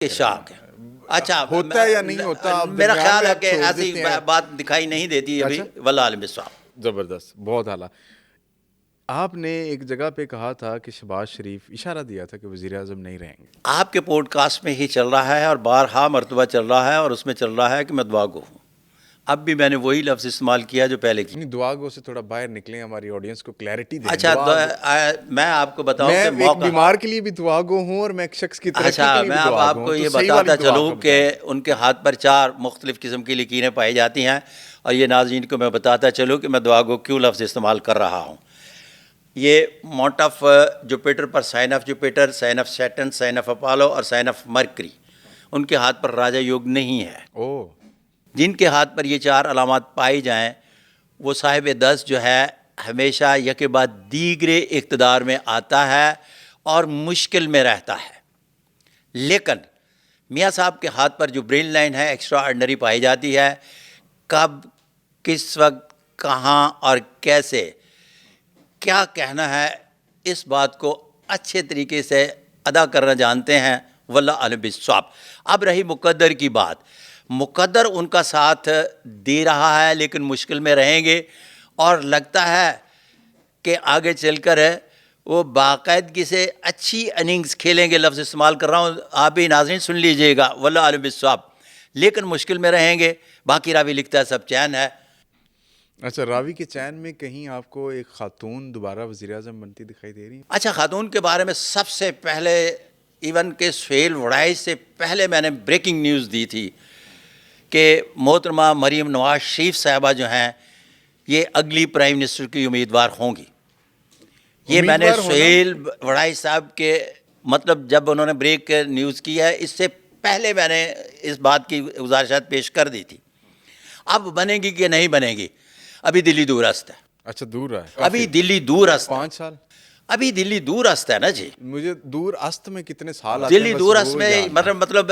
کے شاک ہے. اچھا ہوتا ہے یا نہیں ہوتا؟ میرا خیال ہے کہ ایسی بات دکھائی نہیں دیتی ابھی. واللہ عالم بالصواب. زبردست، بہت اعلیٰ. آپ نے ایک جگہ پہ کہا تھا کہ شہباز شریف اشارہ دیا تھا کہ وزیر اعظم نہیں رہیں گے. آپ کے پوڈ کاسٹ میں ہی چل رہا ہے اور بارہا مرتبہ چل رہا ہے اور اس میں چل رہا ہے کہ میں دعا گو ہوں. اب بھی میں نے وہی لفظ استعمال کیا جو پہلے کی. دعا گو سے تھوڑا باہر نکلیں، ہماری آڈینس کو کلیئرٹی دیں. اچھا میں آپ کو بتاؤں کہ میں ایک بیمار کے لیے بھی دعا گو ہوں اور میں ایک شخص کی ترقی کے لیے بھی میں دعا آپ گو کو ہوں. یہ بتاتا چلوں کہ ان کے ہاتھ پر 4 مختلف قسم کی لکیریں پائی جاتی ہیں اور یہ ناظرین کو میں بتاتا چلوں کہ میں دعا گو کیوں لفظ استعمال کر رہا ہوں. یہ ماؤنٹ آف جوپیٹر پر sign of Jupiter, sign of Saturn, sign of Apollo اور سائن آف مرکری، ان کے ہاتھ پر راجا یوگ نہیں ہے. جن کے ہاتھ پر یہ 4 علامات پائی جائیں وہ صاحب دست جو ہے ہمیشہ یک بعد دیگرے اقتدار میں آتا ہے اور مشکل میں رہتا ہے. لیکن میاں صاحب کے ہاتھ پر جو برین لائن ہے ایکسٹرا آرڈنری پائی جاتی ہے، کب، کس وقت، کہاں اور کیسے کیا کہنا ہے، اس بات کو اچھے طریقے سے ادا کرنا جانتے ہیں. واللہ عالم بالصواب. اب رہی مقدر کی بات، مقدر ان کا ساتھ دے رہا ہے لیکن مشکل میں رہیں گے اور لگتا ہے کہ آگے چل کر وہ باقاعدگی سے اچھی اننگز کھیلیں گے. لفظ استعمال کر رہا ہوں، آپ بھی ناظرین سن لیجئے گا. واللہ عالم بالصواب. لیکن مشکل میں رہیں گے. باقی راوی لکھتا ہے سب چین ہے. اچھا، راوی کے چین میں کہیں آپ کو ایک خاتون دوبارہ وزیر اعظم بنتی دکھائی دے رہی ہے؟ اچھا، خاتون کے بارے میں سب سے پہلے ایون کہ سہیل وڑائی سے پہلے میں نے بریکنگ نیوز دی تھی کہ محترمہ مریم نواز شریف صاحبہ جو ہیں یہ اگلی پرائم منسٹر کی امیدوار ہوں گی. یہ میں نے سہیل وڑائی صاحب کے مطلب جب انہوں نے بریک نیوز کی ہے اس سے پہلے میں نے اس بات کی گزارشات پیش کر دی تھی. اب بنے گی کہ نہیں بنے گی ابھی دلی دور است ہے. اچھا، دور ہے ابھی دلی دور است. 5 سال ابھی دلی دور است ہے نا جی. مجھے دور است میں کتنے سال آتے ہیں؟ دلی دور است میں مطلب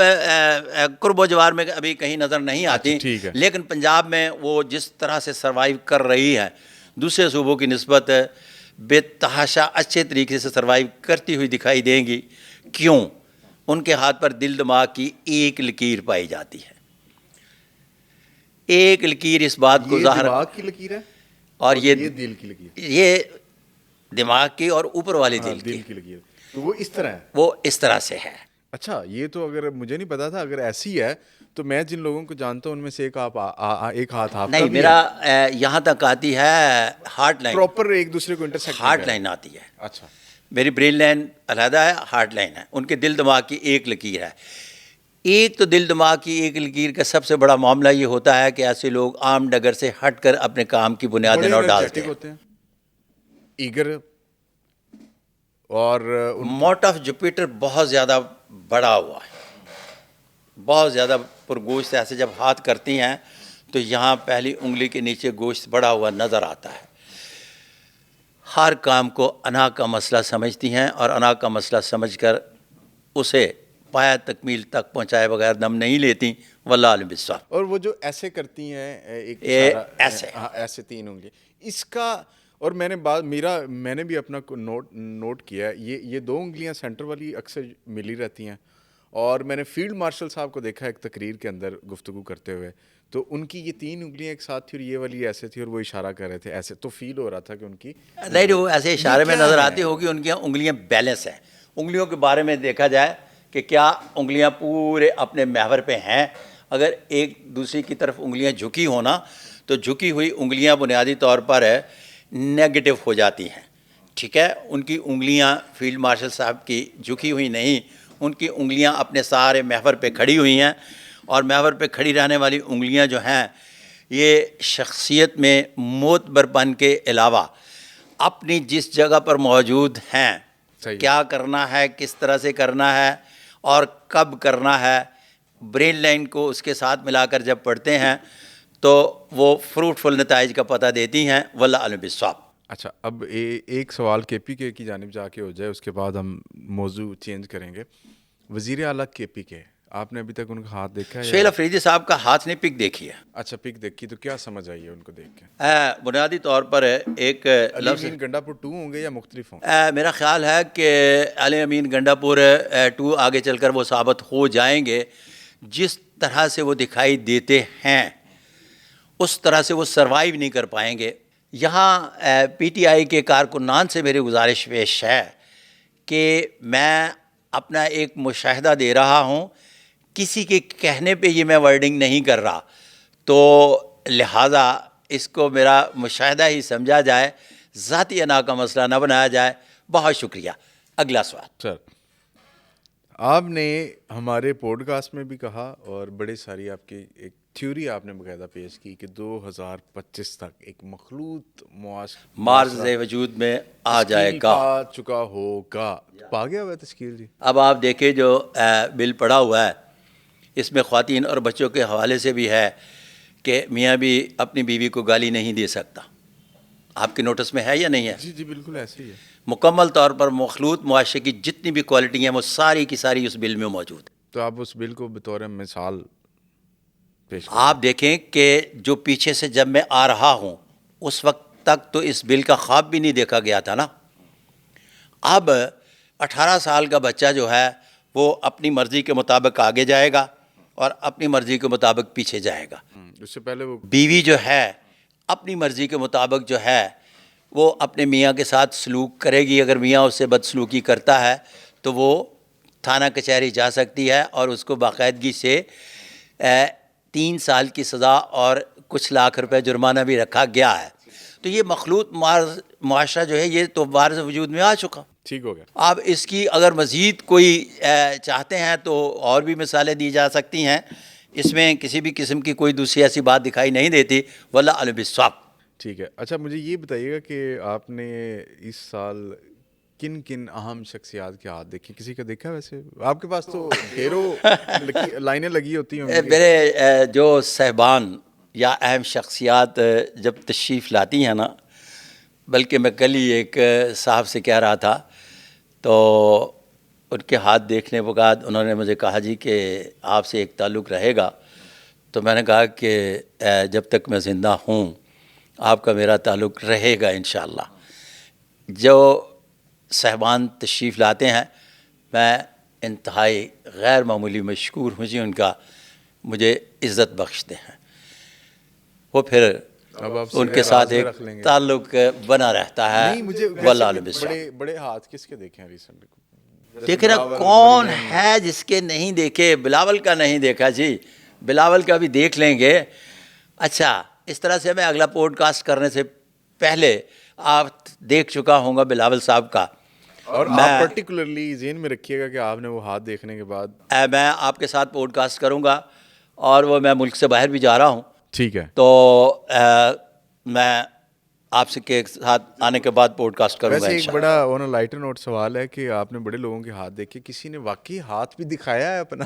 قرب و جوار میں ابھی کہیں نظر نہیں آتی. لیکن پنجاب میں وہ جس طرح سے سروائیو کر رہی ہے دوسرے صوبوں کی نسبت بے تحاشا اچھے طریقے سے سروائیو کرتی ہوئی دکھائی دیں گی. کیوں؟ ان کے ہاتھ پر دل دماغ کی ایک لکیر پائی جاتی ہے. ایک لکیر اس بات کو ظاہر، دماغ کی لکیر ہے اور یہ دل کی لکیر، یہ دماغ کی اور اوپر والی دل کی لکیر. تو وہ اس طرح ہے، وہ اس طرح سے ہے. اچھا، یہ تو اگر مجھے نہیں پتا تھا. اگر ایسی ہے تو میں جن لوگوں کو جانتا ہوں ان میں سے ایک ہاتھ آپ کا نہیں، بھی میرا یہاں تک آتی ہے ہارٹ لائن، پراپر ایک دوسرے کو انٹرسیکٹ ہارٹ لائن آتی ہے. اچھا، میری برین لائن علیحدہ ہے، ہارٹ لائن ہے. ان کے دل دماغ کی ایک لکیر ہے. ایک تو دل دماغ کی ایک لکیر کا سب سے بڑا معاملہ یہ ہوتا ہے کہ ایسے لوگ عام ڈگر سے ہٹ کر اپنے کام کی بنیادیں نہ ڈالتے ہیں. ایگر اور ماؤنٹ آف جوپیٹر بہت زیادہ بڑا ہوا ہے، بہت زیادہ پرگوشت. ایسے جب ہاتھ کرتی ہیں تو یہاں پہلی انگلی کے نیچے گوشت بڑا ہوا نظر آتا ہے. ہر کام کو انا کا مسئلہ سمجھتی ہیں اور انا کا مسئلہ سمجھ کر اسے پایا تکمیل تک پہنچائے بغیر دم نہیں لیتی. واللہ عالم بالصواب. اور وہ جو ایسے کرتی ہیں ایک ایسے 3 انگلی، اس کا، اور میں نے بھی اپنا نوٹ کیا ہے، یہ 2 انگلیاں سینٹر والی اکثر ملی رہتی ہیں. اور میں نے فیلڈ مارشل صاحب کو دیکھا ایک تقریر کے اندر گفتگو کرتے ہوئے، تو ان کی یہ 3 انگلیاں ایک ساتھ تھی اور یہ والی ایسے تھی اور وہ اشارہ کر رہے تھے ایسے. تو فیل ہو رہا تھا کہ ان کی نہیں، وہ ایسے اشارے میں نظر آتی ہوگی. ان کی انگلیاں بیلنس ہیں. انگلیوں کے بارے میں دیکھا جائے کہ کیا انگلیاں پورے اپنے محور پہ ہیں. اگر ایک دوسری کی طرف انگلیاں جھکی ہونا تو جھکی ہوئی انگلیاں بنیادی طور پر نیگیٹو ہو جاتی ہیں. ٹھیک ہے، ان کی انگلیاں فیلڈ مارشل صاحب کی جھکی ہوئی نہیں، ان کی انگلیاں اپنے سارے محور پہ کھڑی ہوئی ہیں. اور محور پہ کھڑی رہنے والی انگلیاں جو ہیں یہ شخصیت میں معتبر پن کے علاوہ اپنی جس جگہ پر موجود ہیں، کیا کرنا ہے، کس طرح سے کرنا ہے اور کب کرنا ہے، برین لائن کو اس کے ساتھ ملا کر جب پڑھتے ہیں تو وہ فروٹفل نتائج کا پتہ دیتی ہیں. واللہ عالم بالصواب. اچھا، اب ایک سوال کے پی کے کی جانب جا کے ہو جائے، اس کے بعد ہم موضوع چینج کریں گے. وزیر اعلیٰ کے پی کے آپ نے ابھی تک ان کا ہاتھ دیکھا ہے سہیل افریدی صاحب کا ہاتھ نے پک دیکھی ہے. اچھا پک دیکھی تو کیا سمجھ آئی ہے ان کو دیکھ کے؟ بنیادی طور پر ایک علی لفظ امین گنڈا پور 2 ہوں گے یا مختلف ہوں؟ میرا خیال ہے کہ علی امین گنڈا پور 2 آگے چل کر وہ ثابت ہو جائیں گے. جس طرح سے وہ دکھائی دیتے ہیں اس طرح سے وہ سروائیو نہیں کر پائیں گے. یہاں پی ٹی آئی کے کارکنان سے میری گزارش پیش ہے کہ میں اپنا ایک مشاہدہ دے رہا ہوں, کسی کے کہنے پہ یہ میں ورڈنگ نہیں کر رہا, تو لہٰذا اس کو میرا مشاہدہ ہی سمجھا جائے, ذاتی انا کا مسئلہ نہ بنایا جائے. بہت شکریہ. اگلا سوال. سر آپ نے ہمارے پوڈ کاسٹ میں بھی کہا اور بڑے ساری آپ کی ایک تھیوری آپ نے باقاعدہ پیش کی کہ 2025 تک ایک مخلوط مارز وجود میں آ جائے گا, آ چکا ہوگا. پا گیا ہوا ہے تشکیل جی؟ اب آپ دیکھیں جو بل پڑا ہوا ہے اس میں خواتین اور بچوں کے حوالے سے بھی ہے کہ میاں بھی اپنی بیوی کو گالی نہیں دے سکتا. آپ کے نوٹس میں ہے یا نہیں ہے؟ جی جی بالکل ایسے ہی ہے. مکمل طور پر مخلوط معاشرے کی جتنی بھی کوالٹی ہیں وہ ساری کی ساری اس بل میں موجود ہیں. تو آپ اس بل کو بطور مثال پیش کریں. آپ دیکھیں کہ جو پیچھے سے جب میں آ رہا ہوں اس وقت تک تو اس بل کا خواب بھی نہیں دیکھا گیا تھا نا. اب 18 سال کا بچہ جو ہے وہ اپنی مرضی کے مطابق آگے جائے گا اور اپنی مرضی کے مطابق پیچھے جائے گا. اس سے پہلے وہ بیوی جو ہے اپنی مرضی کے مطابق جو ہے وہ اپنے میاں کے ساتھ سلوک کرے گی. اگر میاں اس سے بدسلوکی کرتا ہے تو وہ تھانہ کچہری جا سکتی ہے اور اس کو باقاعدگی سے 3 سال کی سزا اور کچھ لاکھ روپے جرمانہ بھی رکھا گیا ہے. تو یہ مخلوط معاشرہ جو ہے یہ تو بارز وجود میں آ چکا. ٹھیک ہو گیا. اب اس کی اگر مزید کوئی چاہتے ہیں تو اور بھی مثالیں دی جا سکتی ہیں. اس میں کسی بھی قسم کی کوئی دوسری ایسی بات دکھائی نہیں دیتی. واللہ اعلم بالصواب. ٹھیک ہے. اچھا مجھے یہ بتائیے گا کہ آپ نے اس سال کن کن اہم شخصیات کے ہاتھ دیکھے؟ کسی کا دیکھا ویسے؟ آپ کے پاس تو ڈھیروں لائنیں لگی ہوتی ہیں. میرے جو صاحبان یا اہم شخصیات جب تشریف لاتی ہیں نا, بلکہ میں کل ہی ایک صاحب سے کہہ رہا تھا تو ان کے ہاتھ دیکھنے کے بعد انہوں نے مجھے کہا جی کہ آپ سے ایک تعلق رہے گا. تو میں نے کہا کہ جب تک میں زندہ ہوں آپ کا میرا تعلق رہے گا انشاءاللہ. جو صاحبان تشریف لاتے ہیں میں انتہائی غیر معمولی مشکور ہوں جی ان کا, مجھے عزت بخشتے ہیں. وہ پھر ان کے ساتھ ایک تعلق بنا رہتا ہے. واللہ عالم بالصواب. بڑے ہاتھ کس کے دیکھے ہیں ریسنٹ؟ دیکھیں نا کون ہے جس کے نہیں دیکھے. بلاول کا نہیں دیکھا جی, بلاول کا بھی دیکھ لیں گے. اچھا اس طرح سے میں اگلا پوڈ کاسٹ کرنے سے پہلے آپ دیکھ چکا ہوں گا بلاول صاحب کا. اور آپ پرٹیکولرلی ذہن میں رکھیے گا کہ آپ نے وہ ہاتھ دیکھنے کے بعد میں آپ کے ساتھ پوڈ کاسٹ کروں گا اور وہ میں ملک سے باہر بھی جا رہا ہوں. ٹھیک ہے. تو میں آپ سے کے ساتھ آنے کے بعد پوڈ کاسٹ کروں گا. ویسے ایک بڑا آن اے لائٹر نوٹ سوال ہے کہ آپ نے بڑے لوگوں کے ہاتھ دیکھے, کسی نے واقعی ہاتھ بھی دکھایا ہے اپنا؟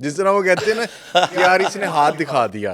جس طرح وہ کہتے ہیں نا یار اس نے ہاتھ دکھا دیا,